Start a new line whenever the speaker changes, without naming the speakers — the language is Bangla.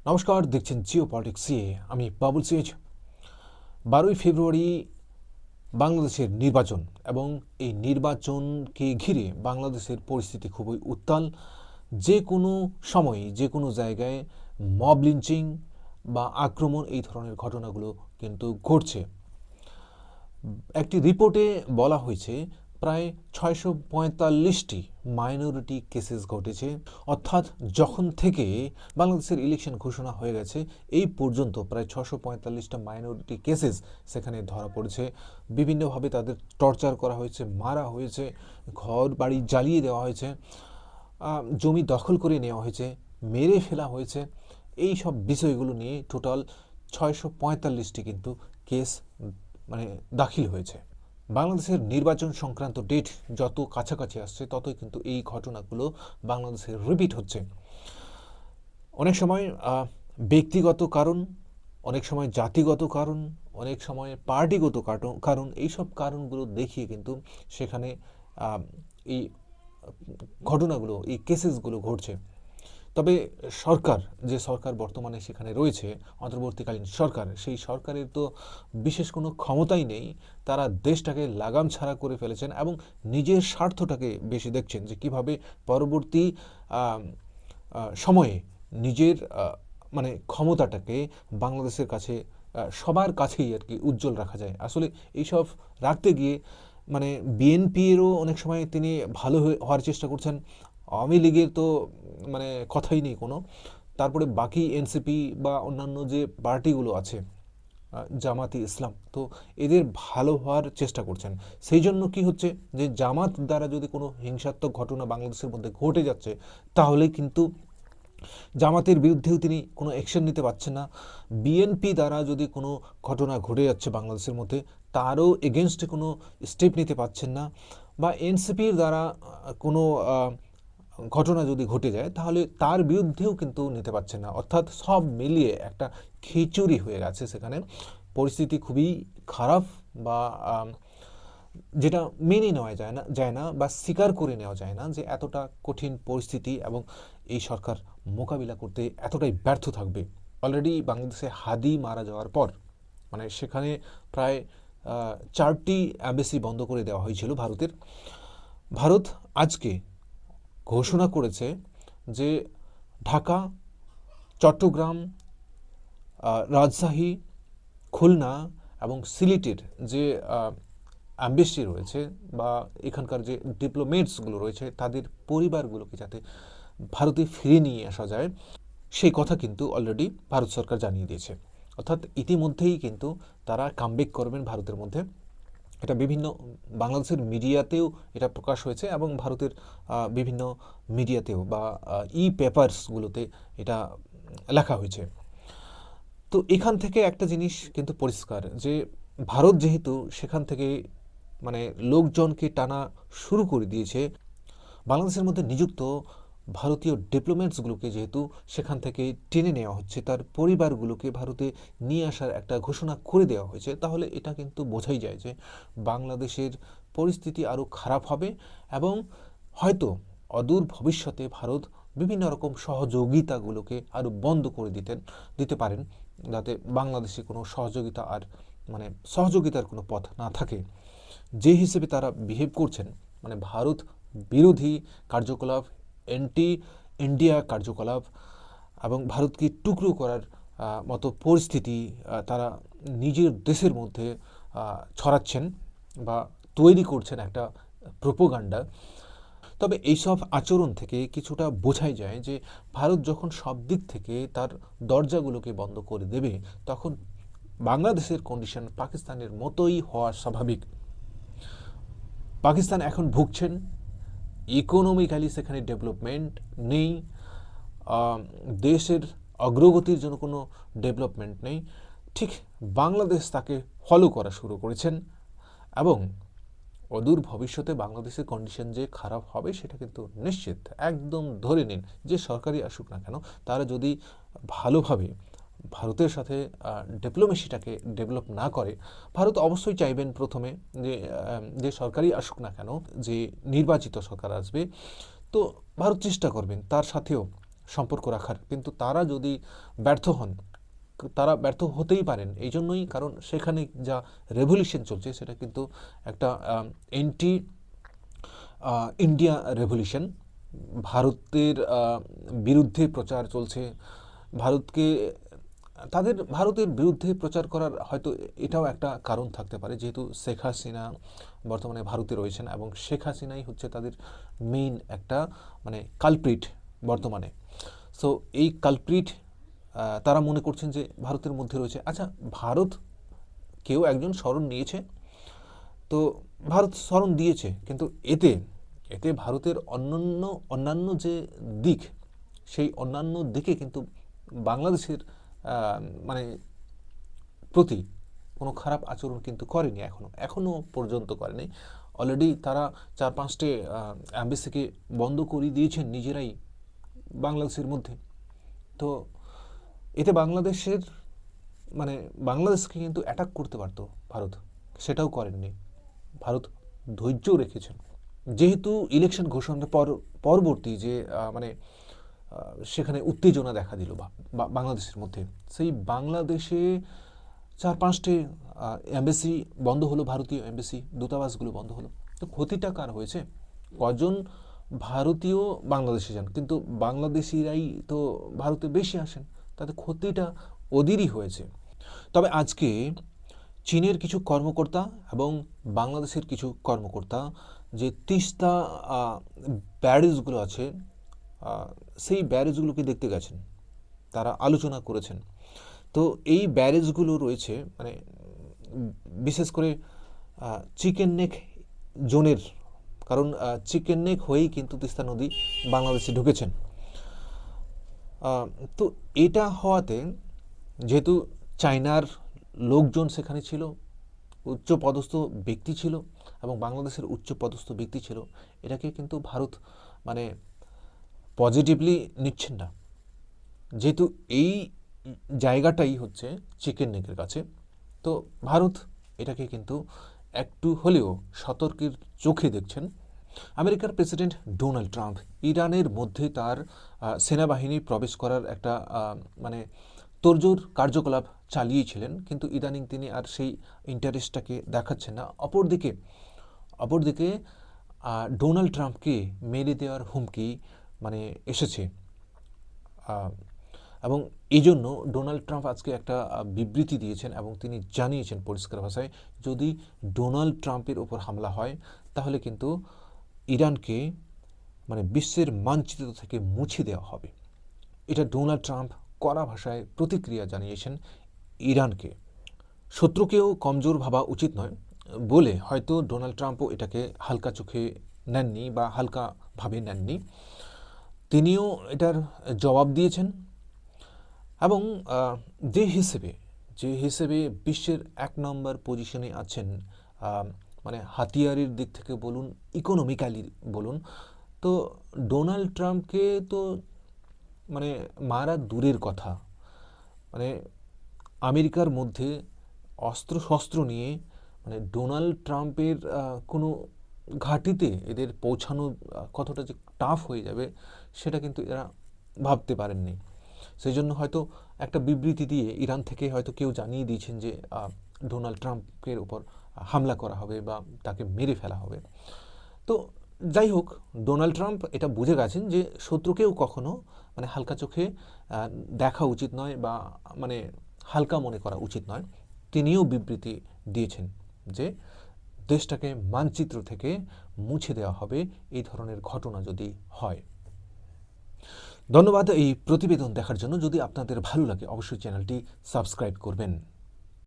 নমস্কার, দেখছেন জিও পলিটিক্স এ আমি বাবুল সিজ। 12ই ফেব্রুয়ারি বাংলাদেশের নির্বাচন এবং এই নির্বাচনকে ঘিরে বাংলাদেশের পরিস্থিতি খুবই উত্তাল। যে কোনো সময় যে কোনো জায়গায় মব লিঞ্চিং বা আক্রমণ এই ধরনের ঘটনাগুলো কিন্তু ঘটছে। একটি রিপোর্টে বলা হয়েছে প্রায় 645টি মাইনরিটি কেসেস ঘটেছে, অর্থাৎ যখন থেকে বাংলাদেশের ইলেকশন ঘোষণা হয়ে গেছে এই পর্যন্ত প্রায় 645টা মাইনরিটি কেসেস সেখানে ধরা পড়েছে। বিভিন্নভাবে তাদের টর্চার করা হয়েছে, মারা হয়েছে, ঘর বাড়ি জ্বালিয়ে দেওয়া হয়েছে, জমি দখল করে নেওয়া হয়েছে, মেরে ফেলা হয়েছে। এই সব বিষয়গুলো নিয়ে টোটাল 645টি কিন্তু কেস দাখিল হয়েছে। বাংলাদেশের নির্বাচন সংক্রান্ত ডেট যত কাছাকাছি আসছে ততই কিন্তু এই ঘটনাগুলো বাংলাদেশের রিপিট হচ্ছে। অনেক সময় ব্যক্তিগত কারণ, অনেক সময় জাতিগত কারণ, অনেক সময় পার্টিগত কারণ, এইসব কারণগুলো দেখিয়ে কিন্তু সেখানে এই ঘটনাগুলো, এই কেসেসগুলো ঘটছে। তবে যে সরকার বর্তমানে সেখানে রয়েছে, অন্তর্বর্তীকালীন সরকার, সেই সরকারের তো বিশেষ কোনো ক্ষমতাই নেই। তারা দেশটাকে লাগাম ছাড়া করে ফেলেছেন এবং নিজের স্বার্থটাকে বেশি দেখছেন যে কিভাবে পরবর্তী সময়ে নিজের ক্ষমতাটাকে বাংলাদেশের কাছে সবার কাছেই আর কি উজ্জ্বল রাখা যায়। আসলে এইসব রাখতে গিয়ে বিএনপিরও অনেক সময় তিনি ভালো হওয়ার চেষ্টা করছেন, আওয়ামী লীগের তো কথাই নেই কোনো। তারপরে বাকি এনসিপি বা অন্যান্য যে পার্টিগুলো আছে, জামাতি ইসলাম, তো এদের ভালো হওয়ার চেষ্টা করছেন। সেই জন্য কি হচ্ছে যে জামাত দ্বারা যদি কোনো হিংসাত্মক ঘটনা বাংলাদেশের মধ্যে ঘটে যাচ্ছে তাহলে কিন্তু জামাতের বিরুদ্ধেও তিনি কোনো অ্যাকশন নিতে পারছেন না। বিএনপি দ্বারা যদি কোনো ঘটনা ঘটে যাচ্ছে বাংলাদেশের মধ্যে তারও এগেনস্টে কোনো স্টেপ নিতে পারছেন না, বা এনসিপির দ্বারা কোনো ঘটনা যদি ঘটে যায় তাহলে তার বিরুদ্ধেও কিন্তু নিতে পারছেন না। অর্থাৎ সব মিলিয়ে একটা খিচুড়ি হয়ে গেছে সেখানে। পরিস্থিতি খুবই খারাপ, বা যেটা মেনে নেওয়া যায় না বা স্বীকার করে নেওয়া যায় না যে এতটা কঠিন পরিস্থিতি এবং এই সরকার মোকাবিলা করতে এতটাই ব্যর্থ থাকবে। অলরেডি বাংলাদেশে হাদি মারা যাওয়ার পর সেখানে প্রায় 4টি অ্যাম্বাসি বন্ধ করে দেওয়া হয়েছিল ভারতের। ভারত আজকে ঘোষণা করেছে যে ঢাকা, চট্টগ্রাম, রাজশাহী, খুলনা এবং সিলেটের যে অ্যাম্বাসি রয়েছে বা এখানকার যে ডিপ্লোমেটসগুলো রয়েছে তাদের পরিবারগুলোকে যাতে ভারতে ফিরিয়ে নিয়ে আসা যায় সেই কথা কিন্তু অলরেডি ভারত সরকার জানিয়ে দিয়েছে। অর্থাৎ ইতিমধ্যেই কিন্তু তারা কামব্যাক করবেন ভারতের মধ্যে। এটা বিভিন্ন বাংলাদেশের মিডিয়াতেও এটা প্রকাশ হয়েছে এবং ভারতের বিভিন্ন মিডিয়াতেও বা পেপারসগুলোতে এটা লেখা হয়েছে। তো এখান থেকে একটা জিনিস কিন্তু পরিষ্কার যে ভারত যেহেতু সেখান থেকে লোকজনকে টানা শুরু করে দিয়েছে, বাংলাদেশের মধ্যে নিযুক্ত ভারতীয় ডিপ্লোম্যাটসগুলোকে যেহেতু সেখান থেকে টেনে নেওয়া হচ্ছে, তার পরিবারগুলোকে ভারতে নিয়ে আসার একটা ঘোষণা করে দেওয়া হয়েছে, তাহলে এটা কিন্তু বোঝাই যায় যে বাংলাদেশের পরিস্থিতি আরও খারাপ হবে এবং হয়তো অদূর ভবিষ্যতে ভারত বিভিন্ন রকম সহযোগিতাগুলোকে আরও বন্ধ করে দিতে পারেন, যাতে বাংলাদেশে কোনো সহযোগিতার কোনো পথ না থাকে। যে হিসেবে তারা বিহেভ করছেন, ভারত বিরোধী কার্যকলাপ, অ্যান্টি ইন্ডিয়া কার্যকলাপ এবং ভারতকে টুকরো করার মতো পরিস্থিতি তারা নিজের দেশের মধ্যে ছড়াচ্ছেন বা তৈরি করছেন একটা প্রোপাগান্ডা। তবে এইসব আচরণ থেকে কিছুটা বোঝাই যায় যে ভারত যখন সব দিক থেকে তার দরজাগুলোকে বন্ধ করে দেবে তখন বাংলাদেশের কন্ডিশন পাকিস্তানের মতোই হওয়া স্বাভাবিক। পাকিস্তান এখন ভুগছেন, ইকোনমিক্যালি সেখানে ডেভেলপমেন্ট নেই, দেশের অগ্রগতির জন্য কোনো ডেভেলপমেন্ট নেই। ঠিক বাংলাদেশ তাকে ফলো করা শুরু করেছেন এবং অদূর ভবিষ্যতে বাংলাদেশের কন্ডিশন যে খারাপ হবে সেটা কিন্তু নিশ্চিত। একদম ধরে নিন যে সরকারই আসুক না কেন, তারা যদি ভালোভাবে ভারতের সাথে ডিপ্লোমেসিটাকে ডেভেলপ না করে, ভারত অবশ্যই চাইবেন প্রথমে যে সরকারই আসুক না কেন, যে নির্বাচিত সরকার আসবে, তো ভারত চেষ্টা করবেন তার সাথেও সম্পর্ক রাখার, কিন্তু তারা যদি ব্যর্থ হন, তারা ব্যর্থ হতেই পারেন এই জন্যই, কারণ সেখানে যা রেভলিউশন চলছে সেটা কিন্তু একটা এন্টি ইন্ডিয়া রেভলিউশন। ভারতের বিরুদ্ধে প্রচার চলছে, ভারতকে ভারতের বিরুদ্ধে প্রচার করার হয়তো এটাও একটা কারণ থাকতে পারে, যেহেতু শেখ হাসিনা বর্তমানে ভারতে রয়েছেন এবং শেখ হাসিনাই হচ্ছে তাদের মেইন একটা মানে কালপ্রিট বর্তমানে। সো এই কালপ্রিট তারা মনে করছেন যে ভারতের মধ্যে রয়েছে। আচ্ছা, ভারত কেউ একজন শরণ নিয়েছে, তো ভারত শরণ দিয়েছে, কিন্তু এতে এতে ভারতের অন্যান্য যে দিক, সেই অন্যান্য দিকে কিন্তু বাংলাদেশের মানে প্রতি কোনো খারাপ আচরণ কিন্তু করেনি, এখনও পর্যন্ত করেনি। অলরেডি তারা 4-5টে অ্যাম্বাসিকে বন্ধ করে দিয়েছেন নিজেরাই বাংলাদেশের মধ্যে। তো এতে বাংলাদেশকে কিন্তু অ্যাটাক করতে পারতো ভারত, সেটাও করেননি। ভারত ধৈর্য রেখেছেন। যেহেতু ইলেকশন ঘোষণার পরবর্তী যে সেখানে উত্তেজনা দেখা দিল বাংলাদেশের মধ্যে, সেই বাংলাদেশে 4-5টে এমবেসি বন্ধ হলো, ভারতীয় এমবেসি, দূতাবাসগুলো বন্ধ হলো। তো ক্ষতিটা কার হয়েছে? কজন ভারতীয় বাংলাদেশে যান, কিন্তু বাংলাদেশিরাই তো ভারতে বেশি আসেন, তাতে ক্ষতিটা ওদেরই হয়েছে। তবে আজকে চীনের কিছু কর্মকর্তা এবং বাংলাদেশের কিছু কর্মকর্তা যে তিস্তা ব্যারেজগুলো আছে, সেই ব্যারেজগুলোকে দেখতে গেছেন, তারা আলোচনা করেছেন। তো এই ব্যারেজগুলো রয়েছে বিশেষ করে চিকেন নেক জোনের, কারণ চিকেন নেক হয়েই কিন্তু তিস্তা নদী বাংলাদেশে ঢুকেছেন। তো এটা হওয়াতে, যেহেতু চায়নার লোকজন সেখানে ছিল, উচ্চপদস্থ ব্যক্তি ছিল এবং বাংলাদেশের উচ্চপদস্থ ব্যক্তি ছিল, এটাকে কিন্তু ভারত পজিটিভলি নিচ্ছেন না, যেহেতু এই জায়গাটাই হচ্ছে চিকেন নেকের কাছে। তো ভারত এটাকে কিন্তু একটু হলেও সতর্কের চোখে দেখছেন। আমেরিকার প্রেসিডেন্ট ডোনাল্ড ট্রাম্প ইরানের মধ্যে তার সেনাবাহিনী প্রবেশ করার একটা তোড়জোড় কার্যকলাপ চালিয়েছিলেন, কিন্তু ইদানিং তিনি আর সেই ইন্টারেস্টটাকে দেখাচ্ছেন না। অপরদিকে ডোনাল্ড ট্রাম্পকে মেরে দেওয়ার হুমকি এসেছে, এবং এই জন্য ডোনাল্ড ট্রাম্প আজকে একটা বিবৃতি দিয়েছেন এবং তিনি জানিয়েছেন পরিষ্কার ভাষায়, যদি ডোনাল্ড ট্রাম্পের ওপর হামলা হয় তাহলে কিন্তু ইরানকে বিশ্বের মানচিত্র থেকে মুছে দেওয়া হবে। এটা ডোনাল্ড ট্রাম্প কড়া ভাষায় প্রতিক্রিয়া জানিয়েছেন ইরানকে। শত্রুকেও কমজোর ভাবা উচিত নয় বলে হয়তো ডোনাল্ড ট্রাম্পও এটাকে হালকা চোখে নেননি বা হালকাভাবে নেননি, তিনিও এটার জবাব দিয়েছেন। এবং যে হিসেবে বিশ্বের 1 নম্বর পজিশনে আছেন, হাতিয়ারের দিক থেকে বলুন, ইকোনমিক্যালি বলুন, তো ডোনাল্ড ট্রাম্পকে তো মারা দূরের কথা, আমেরিকার মধ্যে অস্ত্রশস্ত্র নিয়ে ডোনাল্ড ট্রাম্পের কোনো ঘাঁটিতে এদের পৌঁছানো কতটা যে টাফ হয়ে যাবে সেটা কিন্তু এরা ভাবতে পারেননি। সেই জন্য হয়তো একটা বিবৃতি দিয়ে ইরান থেকে হয়তো কেউ জানিয়ে দিয়েছেন যে ডোনাল্ড ট্রাম্পের উপর হামলা করা হবে বা তাকে মেরে ফেলা হবে। তো যাই হোক, ডোনাল্ড ট্রাম্প এটা বুঝে গেছেন যে শত্রুকেও কখনো হালকা চোখে দেখা উচিত নয় বা হালকা মনে করা উচিত নয়। তিনিও বিবৃতি দিয়েছেন যে দেশটাকে মানচিত্র থেকে মুছে দেওয়া হবে এই ধরনের ঘটনা যদি হয়। ধন্যবাদ এই প্রতিবেদন দেখার জন্য। যদি আপনাদের ভালো লাগে অবশ্যই চ্যানেলটি সাবস্ক্রাইব করবেন।